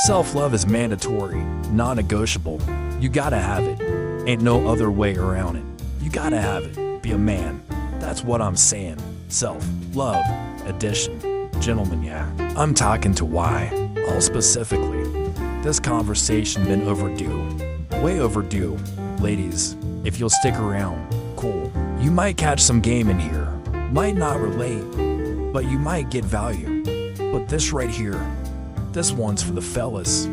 Self-love is mandatory, non-negotiable. You gotta have it. Ain't no other way around it. You gotta have it. Be a man. That's what I'm saying. Self-love edition. Gentlemen, yeah. I'm talking to why. All specifically. This conversation been overdue. Way overdue. Ladies, if you'll stick around, cool. You might catch some game in here. Might not relate, but you might get value. But this right here, this one's for the fellas.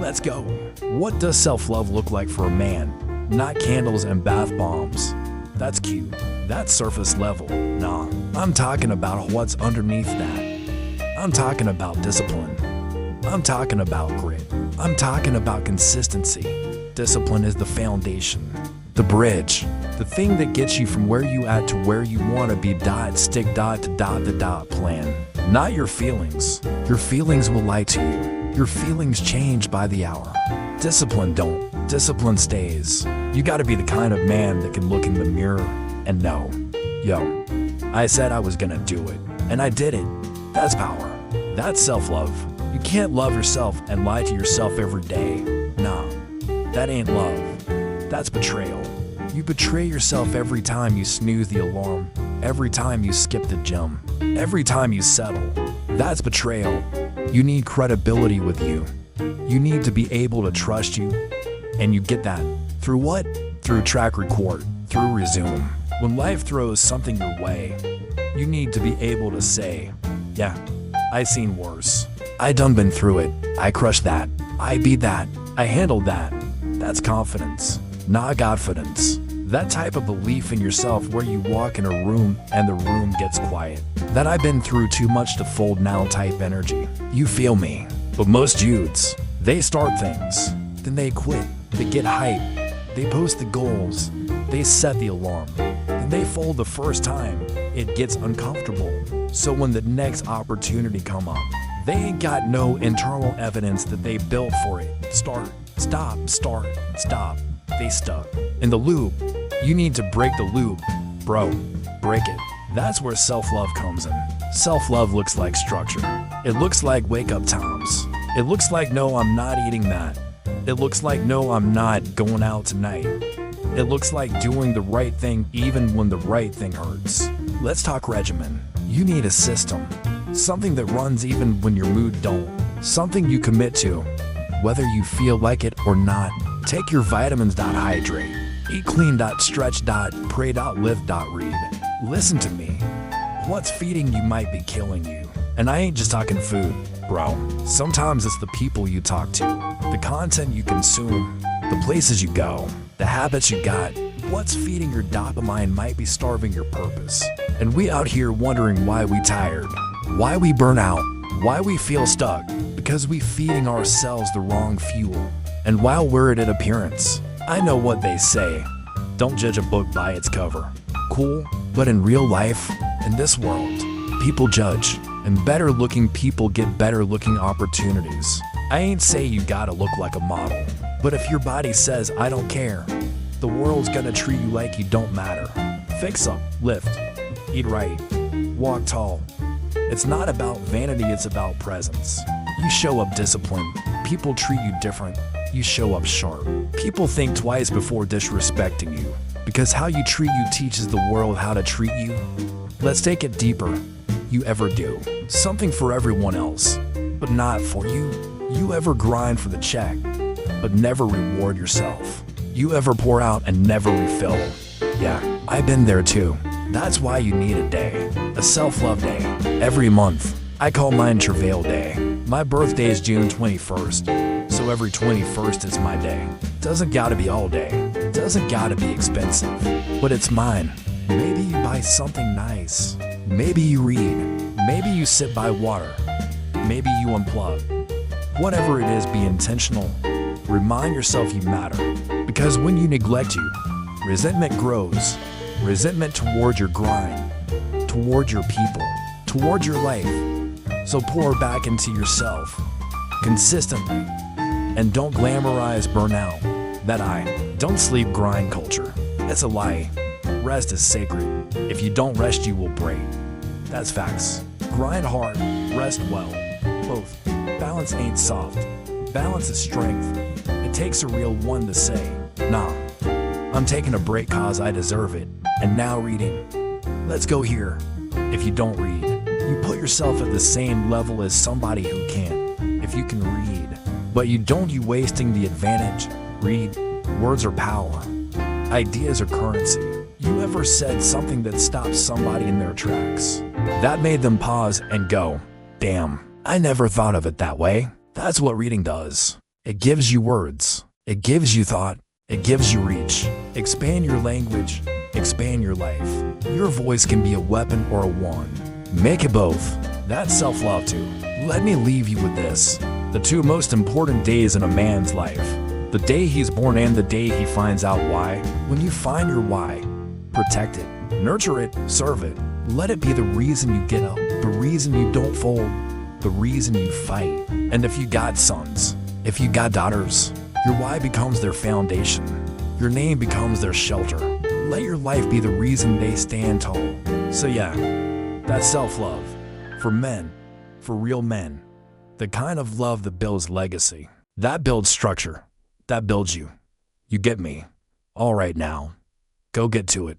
Let's go. What does self-love look like for a man? Not candles and bath bombs. That's cute. That's surface level. Nah, I'm talking about what's underneath that. I'm talking about discipline. I'm talking about grit. I'm talking about consistency. Discipline is the foundation, the bridge, the thing that gets you from where you at to where you want to be. Stick the dot plan. Not your feelings. Your feelings will lie to you. Your feelings change by the hour. Discipline don't. Discipline stays. You gotta be the kind of man that can look in the mirror and know, yo, I said I was gonna do it, and I did it. That's power. That's self-love. You can't love yourself and lie to yourself every day. Nah, that ain't love. That's betrayal. You betray yourself every time you snooze the alarm, every time you skip the gym, every time you settle. That's betrayal. You need credibility with you. You need to be able to trust you. And you get that through what? Through track record, through resume. When life throws something your way, you need to be able to say, yeah, I seen worse. I done been through it. I crushed that. I beat that. I handled that. That's confidence, not confidence. That type of belief in yourself where you walk in a room and the room gets quiet. That I've been through too much to fold now type energy. You feel me? But most dudes, they start things, then they quit. They get hype. They post the goals. They set the alarm. Then they fold the first time. It gets uncomfortable. So when the next opportunity come up, they ain't got no internal evidence that they built for it. Start, stop. They stuck in the loop. You need to break the loop, bro. Break it. That's where self-love comes in. Self-love looks like structure. It looks like wake-up times. It looks like, no, I'm not eating that. It looks like, no, I'm not going out tonight. It looks like doing the right thing even when the right thing hurts. Let's talk regimen. You need a system. Something that runs even when your mood don't. Something you commit to, whether you feel like it or not. Take your vitamins. Hydrate. Eat clean. Stretch. Pray. Live. Read. Listen to me. What's feeding you might be killing you. And I ain't just talking food, bro. Sometimes it's the people you talk to, the content you consume, the places you go, the habits you got. What's feeding your dopamine might be starving your purpose. And we out here wondering why we tired, why we burn out, why we feel stuck, because we feeding ourselves the wrong fuel. And while we're at appearance, I know what they say. Don't judge a book by its cover. Cool, but in real life, in this world, people judge. And better looking people get better looking opportunities. I ain't say you gotta look like a model, but if your body says I don't care, the world's gonna treat you like you don't matter. Fix up, lift, eat right, walk tall. It's not about vanity, it's about presence. You show up disciplined, people treat you different. You show up sharp. People think twice before disrespecting you, because how you treat you teaches the world how to treat you. Let's take it deeper. You ever do something for everyone else, but not for you? You ever grind for the check, but never reward yourself? You ever pour out and never refill? Yeah, I've been there too. That's why you need a day, a self-love day, every month. I call mine Travail Day. My birthday is June 21st, so every 21st is my day. Doesn't gotta be all day, doesn't gotta be expensive, but it's mine. Maybe you buy something nice. Maybe you read. Maybe you sit by water. Maybe you unplug. Whatever it is, be intentional. Remind yourself you matter. Because when you neglect you, resentment grows. Resentment toward your grind, toward your people, toward your life. So pour back into yourself consistently. And don't glamorize burnout. Don't sleep grind culture. It's a lie. Rest is sacred. If you don't rest, you will break. That's facts. Grind hard, rest well. Both. Balance ain't soft. Balance is strength. It takes a real one to say, nah, I'm taking a break cause I deserve it. And now reading. Let's go here. If you don't read, you put yourself at the same level as somebody who can't. If you can read, but you don't, you wasting the advantage. Read. Words are power. Ideas are currency. You ever said something that stopped somebody in their tracks? That made them pause and go, damn, I never thought of it that way. That's what reading does. It gives you words. It gives you thought. It gives you reach. Expand your language. Expand your life. Your voice can be a weapon or a wand. Make it both. That's self-love too. Let me leave you with this. The two most important days in a man's life. The day he's born and the day he finds out why. When you find your why, protect it, nurture it, serve it. Let it be the reason you get up, the reason you don't fold, the reason you fight. And if you got sons, if you got daughters, your why becomes their foundation. Your name becomes their shelter. Let your life be the reason they stand tall. So yeah, that's self-love. For men, for real men. The kind of love that builds legacy. That builds structure. That builds you. You get me. All right now, go get to it.